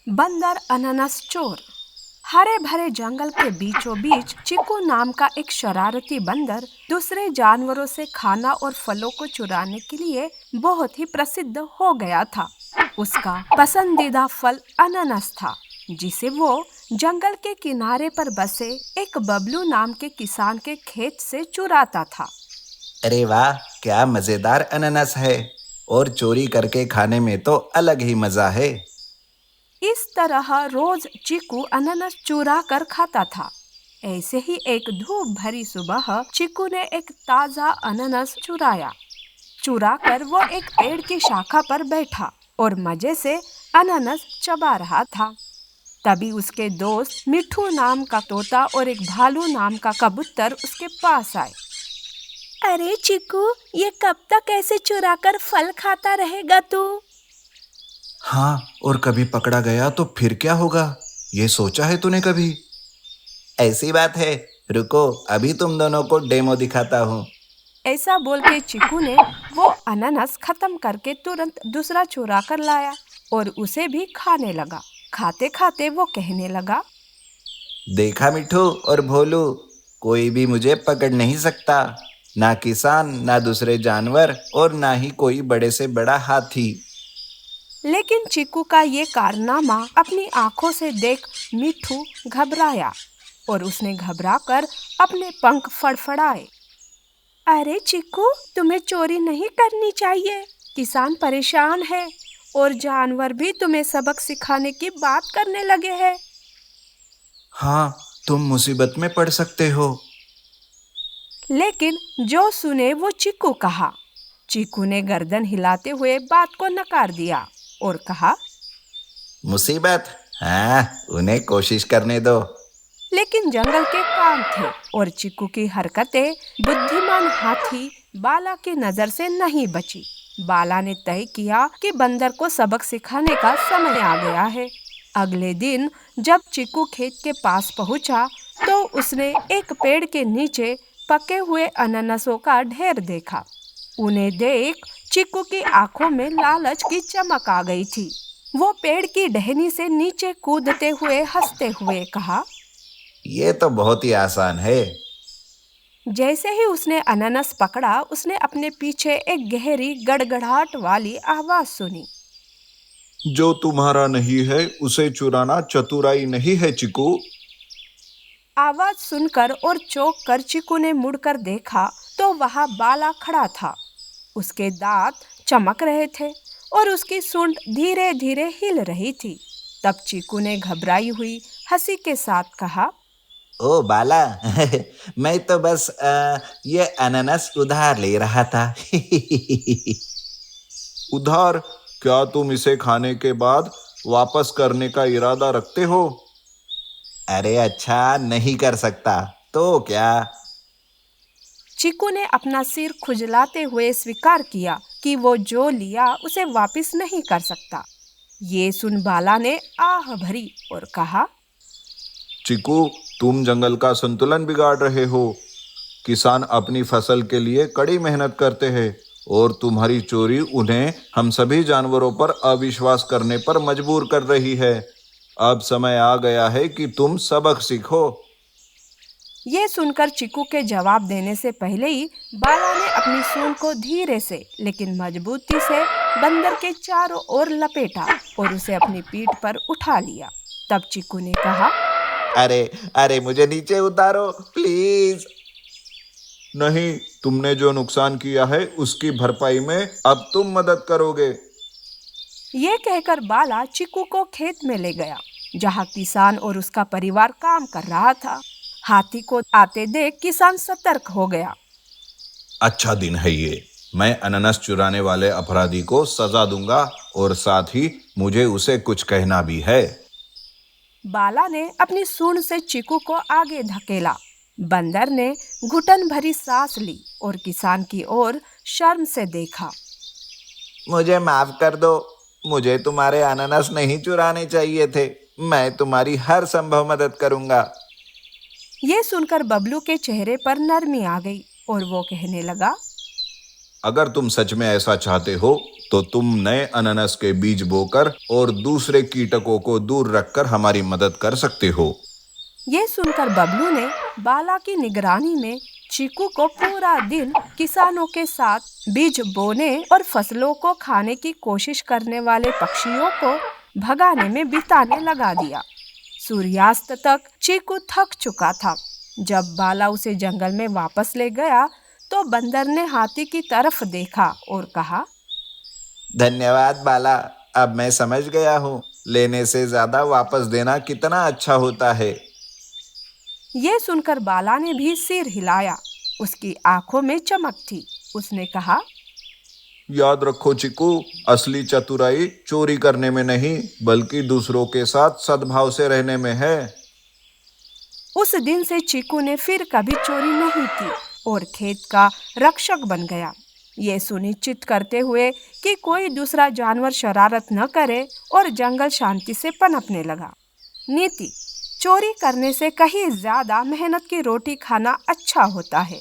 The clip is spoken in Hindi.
बंदर अनानास चोर। हरे भरे जंगल के बीचों बीच चिक्कू नाम का एक शरारती बंदर दूसरे जानवरों से खाना और फलों को चुराने के लिए बहुत ही प्रसिद्ध हो गया था। उसका पसंदीदा फल अनानास था, जिसे वो जंगल के किनारे पर बसे एक बबलू नाम के किसान के खेत से चुराता था। अरे वाह, क्या मजेदार अनानास है। और चोरी करके खाने में तो अलग ही मजा है। इस तरह रोज चिक्कू अनानास चुरा कर खाता था। ऐसे ही एक धूप भरी सुबह चिक्कू ने एक ताजा अनानास चुरा कर वो एक पेड़ की शाखा पर बैठा और मजे से अनानास चबा रहा था। तभी उसके दोस्त मिठू नाम का तोता और एक भालू नाम का कबूतर उसके पास आए। अरे चिक्कू, ये कब तक ऐसे चुरा कर फल खाता रहेगा तू? हाँ, और कभी पकड़ा गया तो फिर क्या होगा, ये सोचा है तूने कभी? ऐसी बात है, रुको अभी तुम दोनों को डेमो दिखाता हूँ। ऐसा बोल के चिक्कू ने वो अनानास खत्म करके तुरंत दूसरा चुरा कर लाया और उसे भी खाने लगा। खाते खाते वो कहने लगा, देखा मिठू और भोलू, कोई भी मुझे पकड़ नहीं सकता। ना किसान, ना दूसरे जानवर और ना ही कोई बड़े से बड़ा हाथी। लेकिन चिक्कू का ये कारनामा अपनी आंखों से देख मिठू घबराया और उसने घबरा कर अपने पंख फड़फड़ाए। अरे चिक्कू, तुम्हें चोरी नहीं करनी चाहिए। किसान परेशान है और जानवर भी तुम्हें सबक सिखाने की बात करने लगे हैं। हाँ, तुम मुसीबत में पड़ सकते हो। लेकिन जो सुने वो चिक्कू कहा। चिक्कू ने गर्दन हिलाते हुए बात को नकार दिया और कहा, मुसीबत? हाँ, उन्हें कोशिश करने दो। लेकिन जंगल के काम थे और चिक्कू की हरकतें बुद्धिमान हाथी बाला की नजर से नहीं बची। बाला ने तय किया कि बंदर को सबक सिखाने का समय आ गया है। अगले दिन जब चिक्कू खेत के पास पहुंचा, तो उसने एक पेड़ के नीचे पके हुए अनानासों का ढेर देखा। उन्हें देख चिक्कू की आंखों में लालच की चमक आ गई थी। वो पेड़ की टहनी से नीचे कूदते हुए हंसते हुए कहा, ये तो बहुत ही आसान है। जैसे ही उसने अनानास पकड़ा, उसने अपने पीछे एक गहरी गड़गड़ाहट वाली आवाज सुनी। जो तुम्हारा नहीं है उसे चुराना चतुराई नहीं है चिकू। आवाज सुनकर और चौंक कर चिक्कू ने मुड़कर देखा तो वहां बाला खड़ा था। उसके दांत चमक रहे थे और उसकी सूंड धीरे धीरे हिल रही थी। तब चिक्कू ने घबराई हुई हंसी के साथ कहा, ओ बाला, मैं तो बस ये अनानास उधार ले रहा था। उधार? क्या तुम इसे खाने के बाद वापस करने का इरादा रखते हो? अरे अच्छा, नहीं कर सकता तो क्या? चिक्कू ने अपना सिर खुजलाते हुए स्वीकार किया कि वो जो लिया उसे वापस नहीं कर सकता। ये सुन बाला ने आह भरी और कहा, चिकू, तुम जंगल का संतुलन बिगाड़ रहे हो। किसान अपनी फसल के लिए कड़ी मेहनत करते हैं और तुम्हारी चोरी उन्हें हम सभी जानवरों पर अविश्वास करने पर मजबूर कर रही है। अब समय आ गया है कि तुम सबक सीखो। ये सुनकर चिक्कू के जवाब देने से पहले ही बाला ने अपनी सूंड को धीरे से लेकिन मजबूती से बंदर के चारों ओर लपेटा और उसे अपनी पीठ पर उठा लिया। तब चिक्कू ने कहा, अरे अरे, मुझे नीचे उतारो प्लीज। नहीं, तुमने जो नुकसान किया है उसकी भरपाई में अब तुम मदद करोगे। ये कहकर बाला चिक्कू को खेत में ले गया, जहाँ किसान और उसका परिवार काम कर रहा था। हाथी को आते देख किसान सतर्क हो गया। अच्छा दिन है ये। मैं अनानास चुराने वाले अपराधी को सजा दूंगा और साथ ही मुझे उसे कुछ कहना भी है। बाला ने अपनी सूंड से चिक्कू को आगे धकेला। बंदर ने घुटन भरी सांस ली और किसान की ओर शर्म से देखा। मुझे माफ कर दो, मुझे तुम्हारे अनानास नहीं चुराने चाहिए थे। मैं तुम्हारी हर संभव मदद करूंगा। ये सुनकर बबलू के चेहरे पर नरमी आ गई और वो कहने लगा, अगर तुम सच में ऐसा चाहते हो तो तुम नए अनानास के बीज बोकर और दूसरे कीटकों को दूर रखकर हमारी मदद कर सकते हो। ये सुनकर बबलू ने बाला की निगरानी में चीकू को पूरा दिन किसानों के साथ बीज बोने और फसलों को खाने की कोशिश करने वाले पक्षियों को भगाने में बिताने लगा दिया। सूर्यास्त तक चीकू थक चुका था। जब बाला उसे जंगल में वापस ले गया तो बंदर ने हाथी की तरफ देखा और कहा, धन्यवाद बाला, अब मैं समझ गया हूँ लेने से ज्यादा वापस देना कितना अच्छा होता है। ये सुनकर बाला ने भी सिर हिलाया। उसकी आंखों में चमक थी। उसने कहा, याद रखो चिकू, असली चतुराई चोरी करने में नहीं बल्कि दूसरों के साथ सद्भाव से रहने में है। उस दिन से चीकू ने फिर कभी चोरी नहीं की और खेत का रक्षक बन गया। ये सुनिश्चित करते हुए कि कोई दूसरा जानवर शरारत न करे और जंगल शांति से पनपने लगा। नीति: चोरी करने से कहीं ज्यादा मेहनत की रोटी खाना अच्छा होता है।